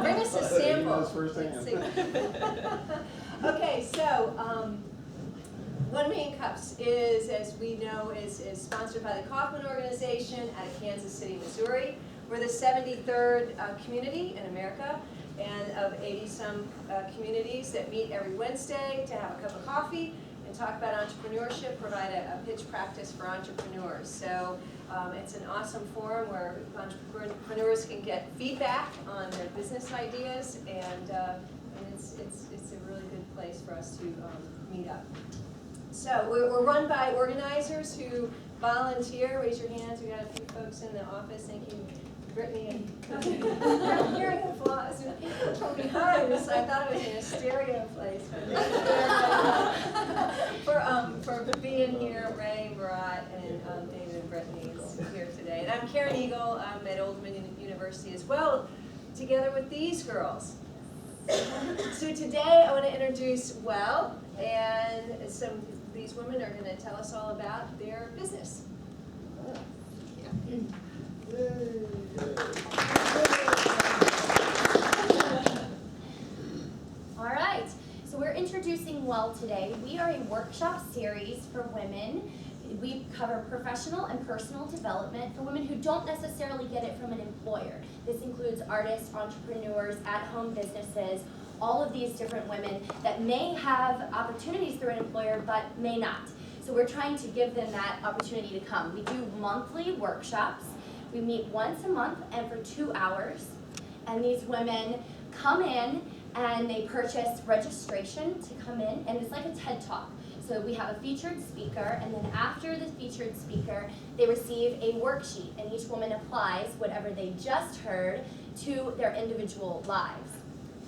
Bring us a sample. Let's see. Okay, so One Million Cups is, as we know, is sponsored by the Kaufman Organization out of Kansas City, Missouri. We're the 73rd community in America, and of 80-some communities that meet every Wednesday to have a cup of coffee and talk about entrepreneurship, provide a pitch practice for entrepreneurs. So it's an awesome forum where entrepreneurs can get feedback on their business ideas, and it's a really good place for us to meet up. So we're run by organizers who volunteer. Raise your hands. We got a few folks in the office. Thank you, Brittany, and hearing applause from behind us. I thought it was in a stereo place. For being here, Ray, Barat, and David and Brittany is here today. And I'm Karen Eagle. I'm at WELLwomen University as well, together with these girls. So today I want to introduce Well, and these women are going to tell us all about their business. All right, so we're introducing Well today. We are a workshop series for women. We cover professional and personal development for women who don't necessarily get it from an employer. This includes artists, entrepreneurs, at-home businesses, all of these different women that may have opportunities through an employer but may not. So we're trying to give them that opportunity to come. We do monthly workshops. We meet once a month and for 2 hours. And these women come in and they purchase registration to come in, and it's like a TED Talk. So we have a featured speaker, and then after the featured speaker, they receive a worksheet, and each woman applies whatever they just heard to their individual lives.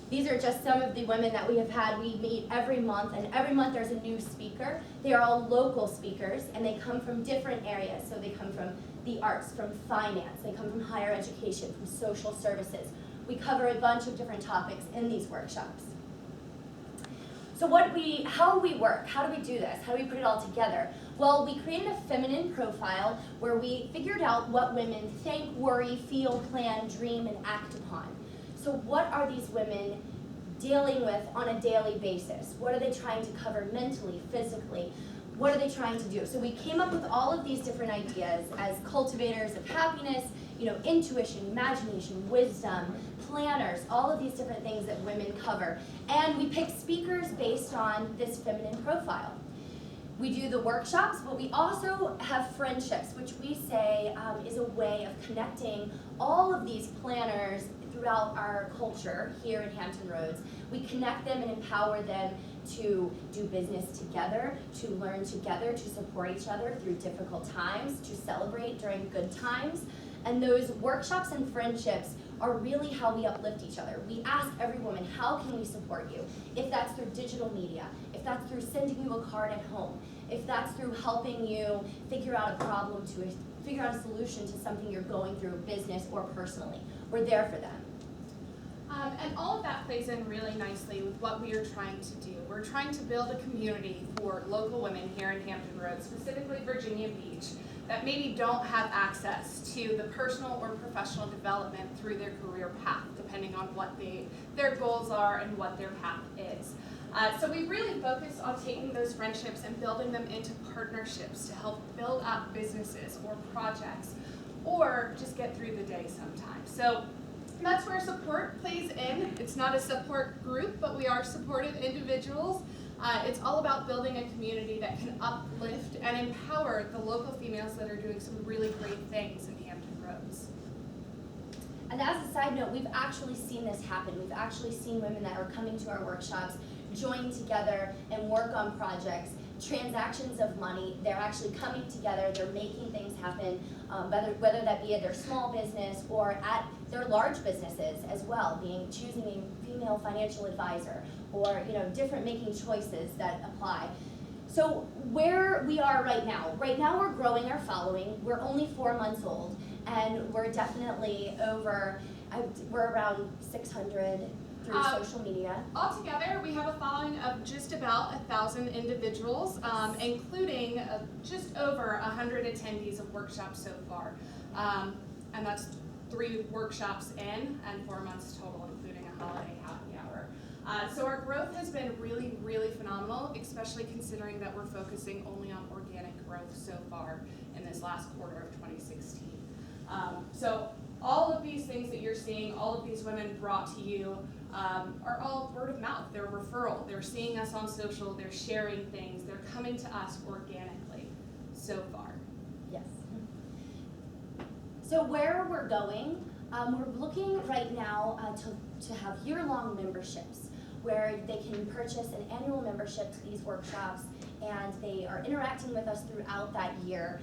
These are just some of the women that we have had. We meet every month, and every month there's a new speaker. They are all local speakers, and they come from different areas. So they come from the arts, from finance, they come from higher education, from social services. We cover a bunch of different topics in these workshops. So how we work, how do we do this? How do we put it all together? Well, we created a feminine profile where we figured out what women think, worry, feel, plan, dream, and act upon. So what are these women dealing with on a daily basis? What are they trying to cover mentally, physically? What are they trying to do? So we came up with all of these different ideas as cultivators of happiness, intuition, imagination, wisdom, planners, all of these different things that women cover. And we pick speakers based on this feminine profile. We do the workshops, but we also have friendships, which we say is a way of connecting all of these planners throughout our culture here in Hampton Roads. We connect them and empower them to do business together, to learn together, to support each other through difficult times, to celebrate during good times. And those workshops and friendships are really how we uplift each other. We ask every woman, how can we support you? If that's through digital media, if that's through sending you a card at home, if that's through helping you figure out a problem, figure out a solution to something you're going through, business or personally, we're there for them. And all of that plays in really nicely with what we are trying to do. We're trying to build a community for local women here in Hampton Roads, specifically Virginia Beach, that maybe don't have access to the personal or professional development through their career path, depending on what their goals are and what their path is. So we really focus on taking those friendships and building them into partnerships to help build up businesses or projects, or just get through the day sometimes. So that's where support plays in. It's not a support group, but we are supportive individuals. It's all about building a community that can uplift and empower the local females that are doing some really great things in Hampton Roads. And as a side note, we've actually seen this happen. We've actually seen women that are coming to our workshops join together and work on projects, transactions of money. They're actually coming together, they're making things happen, whether that be at their small business or at their large businesses as well, choosing a female financial advisor, or making choices that apply. So where we are right now we're growing our following. We're only 4 months old, and we're definitely we're around 600 through social media. Altogether, we have a following of just about 1,000 individuals, including just over 100 attendees of workshops so far. And that's 3 workshops in and 4 months total, including a holiday happy hour. So our growth has been really, really phenomenal, especially considering that we're focusing only on organic growth so far in this last quarter of 2016. So all of these things that you're seeing, all of these women brought to you, are all word of mouth. They're referral. They're seeing us on social. They're sharing things. They're coming to us organically so far. Yes. So where we're going, we're looking right now to have year-long memberships where they can purchase an annual membership to these workshops, and they are interacting with us throughout that year.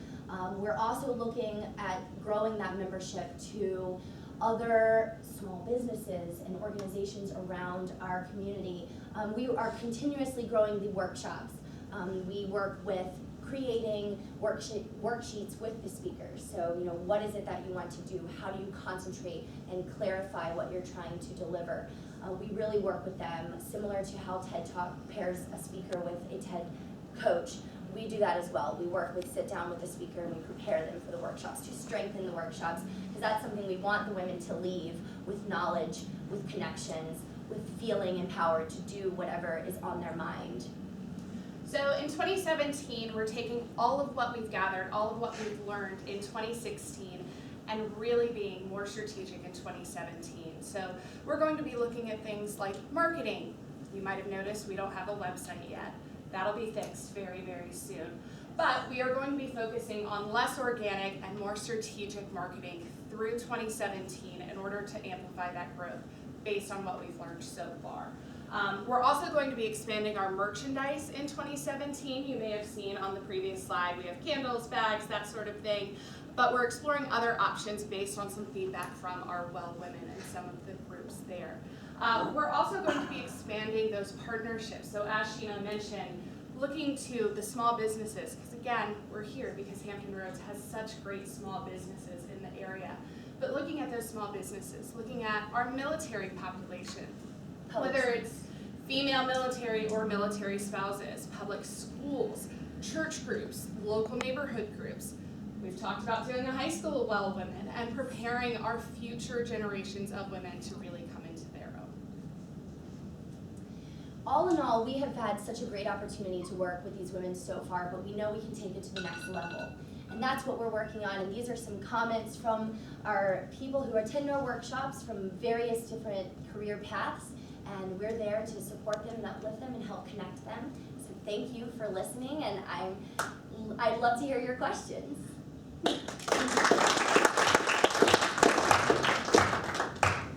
We're also looking at growing that membership to other small businesses and organizations around our community. We are continuously growing the workshops. We work with creating worksheets with the speakers. So, what is it that you want to do? How do you concentrate and clarify what you're trying to deliver? We really work with them, similar to how TED Talk pairs a speaker with a TED coach. We do that as well. We sit down with the speaker and we prepare them for the workshops to strengthen the workshops, because that's something we want the women to leave with: knowledge, with connections, with feeling empowered to do whatever is on their mind. So in 2017, we're taking all of what we've gathered, all of what we've learned in 2016, and really being more strategic in 2017. So we're going to be looking at things like marketing. You might have noticed we don't have a website yet. That'll be fixed very, very soon. But we are going to be focusing on less organic and more strategic marketing through 2017 in order to amplify that growth based on what we've learned so far. We're also going to be expanding our merchandise in 2017. You may have seen on the previous slide, we have candles, bags, that sort of thing. But we're exploring other options based on some feedback from our Well Women and some of the groups there. We're also going to be expanding those partnerships. So as Sheena mentioned, looking to the small businesses, because again, we're here because Hampton Roads has such great small businesses in the area. But looking at those small businesses, looking at our military population, whether it's female military or military spouses, public schools, church groups, local neighborhood groups. We've talked about doing a high school Well Women and preparing our future generations of women to really come into their own. All in all, we have had such a great opportunity to work with these women so far, but we know we can take it to the next level. And that's what we're working on, and these are some comments from our people who attend our workshops from various different career paths, and we're there to support them and uplift them and help connect them. So thank you for listening, and I'd love to hear your questions.